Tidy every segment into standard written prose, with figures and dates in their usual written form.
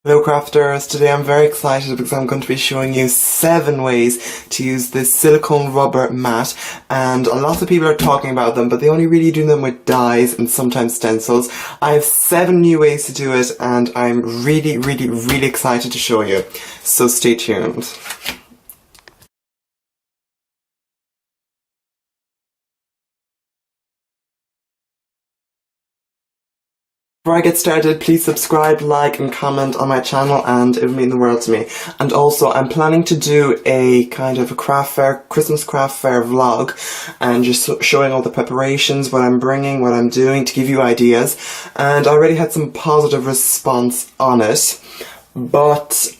Hello crafters, today I'm very excited because I'm going to be showing you 7 ways to use this silicone rubber mat, and a lot of people are talking about them but they only really do them with dies and sometimes stencils. I have 7 new ways to do it and I'm really excited to show you, so stay tuned. Before I get started, please subscribe, like and comment on my channel and it would mean the world to me. And also, I'm planning to do a kind of a craft fair, Christmas craft fair vlog, and just showing all the preparations, what I'm bringing, what I'm doing, to give you ideas. And I already had some positive response on it. But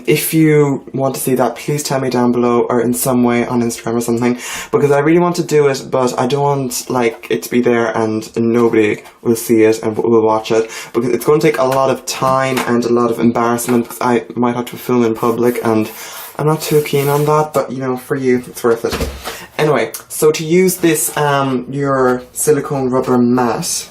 if you want to see that, please tell me down below or in some way on Instagram or something, because I really want to do it, but I don't want it to be there and nobody will see it and will watch it, because it's going to take a lot of time and a lot of embarrassment, because I might have to film in public and I'm not too keen on that, but you know, for you it's worth it. Anyway, so to use this your silicone rubber mat,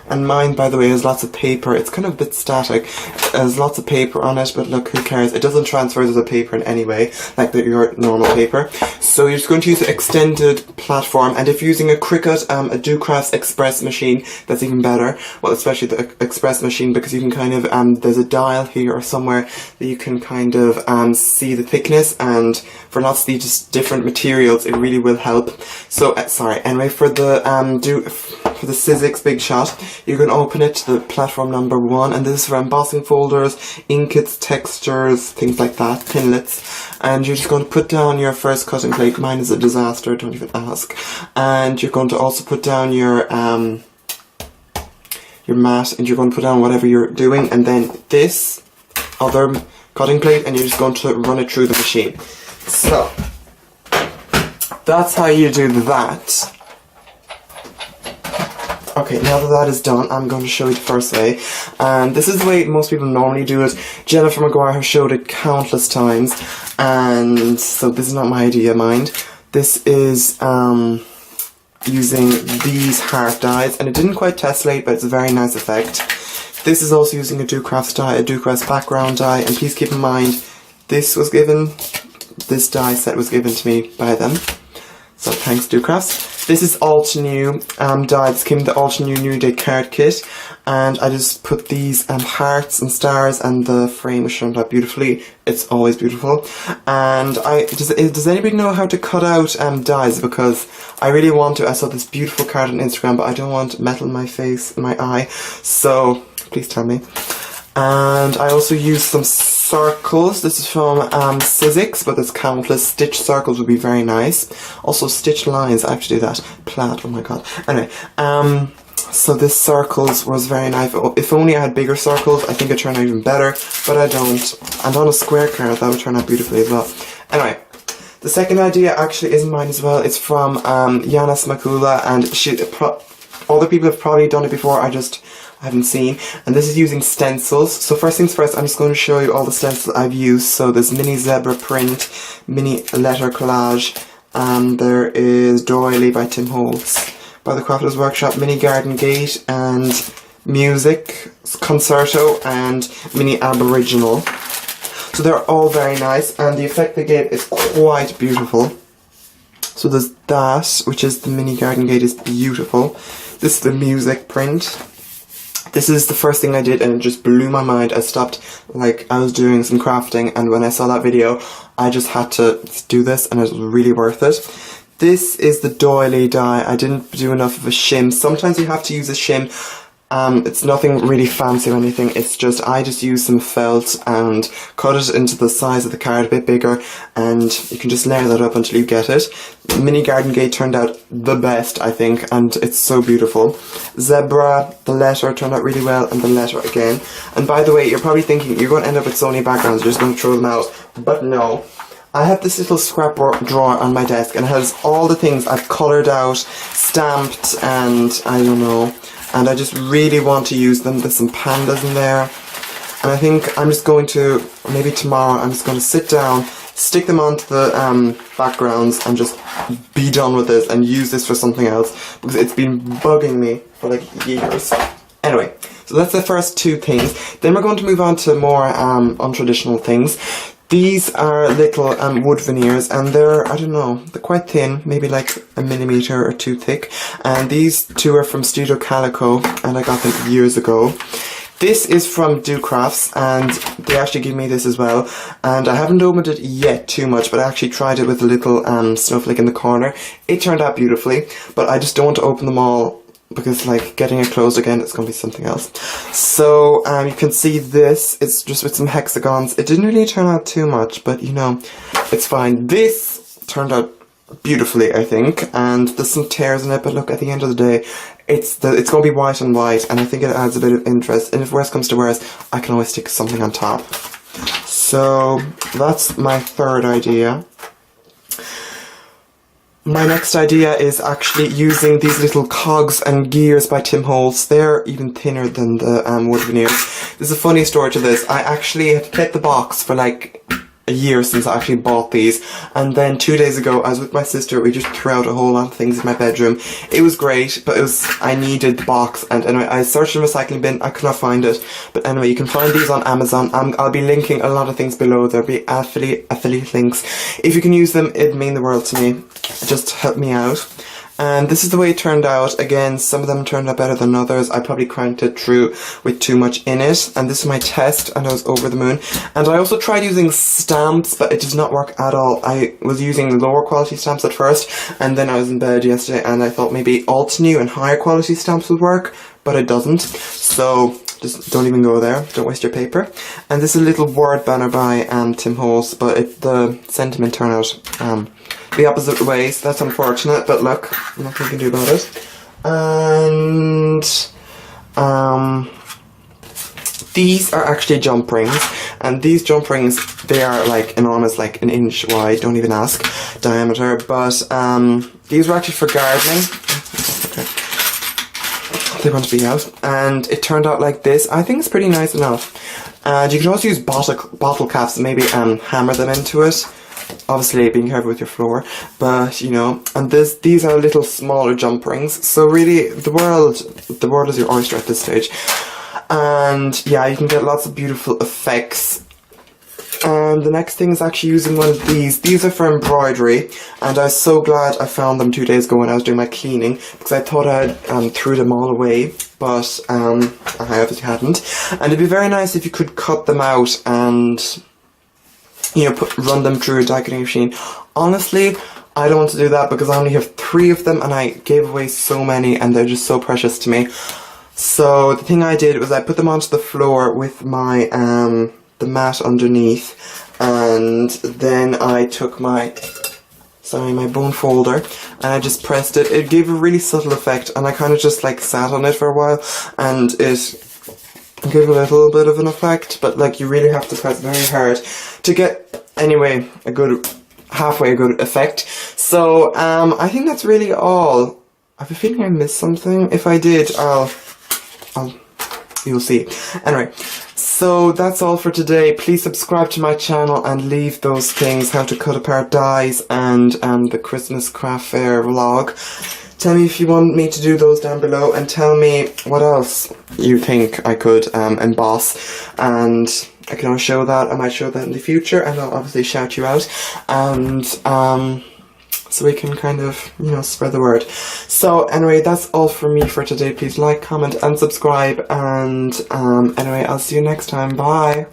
and mine, by the way, has lots of paper. It's kind of a bit static. There's lots of paper on it, but look, who cares? It doesn't transfer to the paper in any way, like your normal paper. So you're just going to use an extended platform, and if you're using a Cricut, a Doocrafts Express machine, that's even better. Well, especially the Express machine, because you can kind of, there's a dial here or somewhere that you can kind of see the thickness, and for lots of these different materials, it really will help. So, sorry, anyway, for the Sissix Big Shot, you can open it to the platform number 1, and this is for embossing folders, inkets, textures, things like that, pinlets, and you're just going to put down your first cutting plate. Mine is a disaster, don't even ask. And you're going to also put down your mat, and you're going to put down whatever you're doing, and then this other cutting plate, and you're just going to run it through the machine. So, that's how you do that. Okay, now that that is done, I'm going to show you the first way, and this is the way most people normally do it. Jennifer McGuire has showed it countless times, and so this is not my idea, mind. This is using these heart dies, and it didn't quite tessellate, but it's a very nice effect. This is also using a Doocrafts die, a Doocrafts background die, and please keep in mind, this die set was given to me by them. So thanks Doocrafts. This is Alt-New die. This came in the Alt-New New Day card kit, and I just put these hearts and stars, and the frame was turned out beautifully. It's always beautiful. And does anybody know how to cut out dies? Because I really want to. I saw this beautiful card on Instagram, but I don't want metal in my face, in my eye. So please tell me. And I also used some circles. This is from Sissix, but there's countless. Stitch circles would be very nice. Also stitch lines, I have to do that. Plaid, oh my god. Anyway, so this circles was very nice. If only I had bigger circles, I think it turned out even better, but I don't. And on a square card, that would turn out beautifully as well. Anyway, the second idea actually isn't mine as well. It's from Yanis Makula, and other people have probably done it before, I haven't seen, and this is using stencils. So first things first, I'm just going to show you all the stencils I've used. So there's mini zebra print, mini letter collage, there is Doily by Tim Holtz, by the Crafters Workshop, mini garden gate, and music, concerto, and mini aboriginal. So they're all very nice, and the effect they gave is quite beautiful. So there's that, which is the mini garden gate, is beautiful. This is the music print. This is the first thing I did, and it just blew my mind. I stopped, I was doing some crafting, and when I saw that video, I just had to do this, and it was really worth it. This is the Doily Die. I didn't do enough of a shim. Sometimes you have to use a shim. It's nothing really fancy or anything, it's just, I just used some felt and cut it into the size of the card, a bit bigger, and you can just layer that up until you get it. Mini Garden Gate turned out the best, I think, and it's so beautiful. Zebra, the letter turned out really well, and the letter again. And by the way, you're probably thinking, you're going to end up with so many backgrounds, you're just going to throw them out, but no. I have this little scrap drawer on my desk, and it has all the things I've coloured out, stamped, and I don't know. And I just really want to use them. There's some pandas in there, and I think I'm just going to, maybe tomorrow, I'm just going to sit down, stick them onto the backgrounds, and just be done with this and use this for something else, because it's been bugging me for years. Anyway, So that's the first two things. Then we're going to move on to more untraditional things. These are little wood veneers, and they're, I don't know, they're quite thin, maybe like a millimeter or two thick. And these two are from Studio Calico, and I got them years ago. This is from Do Crafts, and they actually gave me this as well. And I haven't opened it yet too much, but I actually tried it with a little snowflake in the corner. It turned out beautifully, but I just don't want to open them all, because like getting it closed again, it's going to be something else. So you can see this, it's just with some hexagons. It didn't really turn out too much, but you know, it's fine. This turned out beautifully, I think, and there's some tears in it, but look, at the end of the day, it's going to be white on white, and I think it adds a bit of interest, and if worse comes to worse, I can always stick something on top. So that's my third idea. My next idea is actually using these little Cogs and Gears by Tim Holtz. They're even thinner than the wood veneers. There's a funny story to this. I actually have kept the box for like a year since I actually bought these, and then 2 days ago I was with my sister. We just threw out a whole lot of things in my bedroom. It was great, but I needed the box, and anyway, I searched in the recycling bin. I could not find it, but anyway, you can find these on Amazon. I'll be linking a lot of things below. There'll be affiliate links. If you can use them, it'd mean the world to me. Just help me out. And this is the way it turned out. Again, some of them turned out better than others. I probably cranked it through with too much in it. And this is my test, and I was over the moon. And I also tried using stamps, but it does not work at all. I was using lower quality stamps at first, and then I was in bed yesterday, and I thought maybe Alt-New and higher quality stamps would work, but it doesn't. So just don't even go there. Don't waste your paper. And this is a little word banner by Tim Holtz, but the sentiment turned out the opposite way, so that's unfortunate, but look, nothing you can do about it. And these are actually jump rings, and these jump rings, they are like enormous, like an inch wide, don't even ask, diameter, but these were actually for gardening. Okay. They want to be out, and it turned out like this. I think it's pretty nice enough. And you can also use bottle caps and maybe hammer them into it. Obviously, being careful with your floor, but you know. And these are little smaller jump rings. So really, the world is your oyster at this stage. And yeah, you can get lots of beautiful effects. And the next thing is actually using one of these. These are for embroidery, and I was so glad I found them 2 days ago when I was doing my cleaning, because I thought I had threw them all away, but I obviously hadn't. And it'd be very nice if you could cut them out and, you know, run them through a die cutting machine. Honestly, I don't want to do that because I only have 3 of them, and I gave away so many, and they're just so precious to me. So the thing I did was I put them onto the floor with my the mat underneath, and then I took my bone folder, and I just pressed it. It gave a really subtle effect, and I kind of just like sat on it for a while, and it gave a little bit of an effect, but like you really have to press very hard to get, anyway, halfway a good effect. So I think that's really all. I have a feeling I missed something. If I did, you'll see. Anyway, so that's all for today. Please subscribe to my channel and leave those things, how to cut apart dies and the Christmas craft fair vlog. Tell me if you want me to do those down below, and tell me what else you think I could emboss, and I can always show that. I might show that in the future, and I'll obviously shout you out, and so we can kind of, you know, spread the word. So anyway, that's all for me for today. Please like, comment and subscribe, and anyway, I'll see you next time. Bye.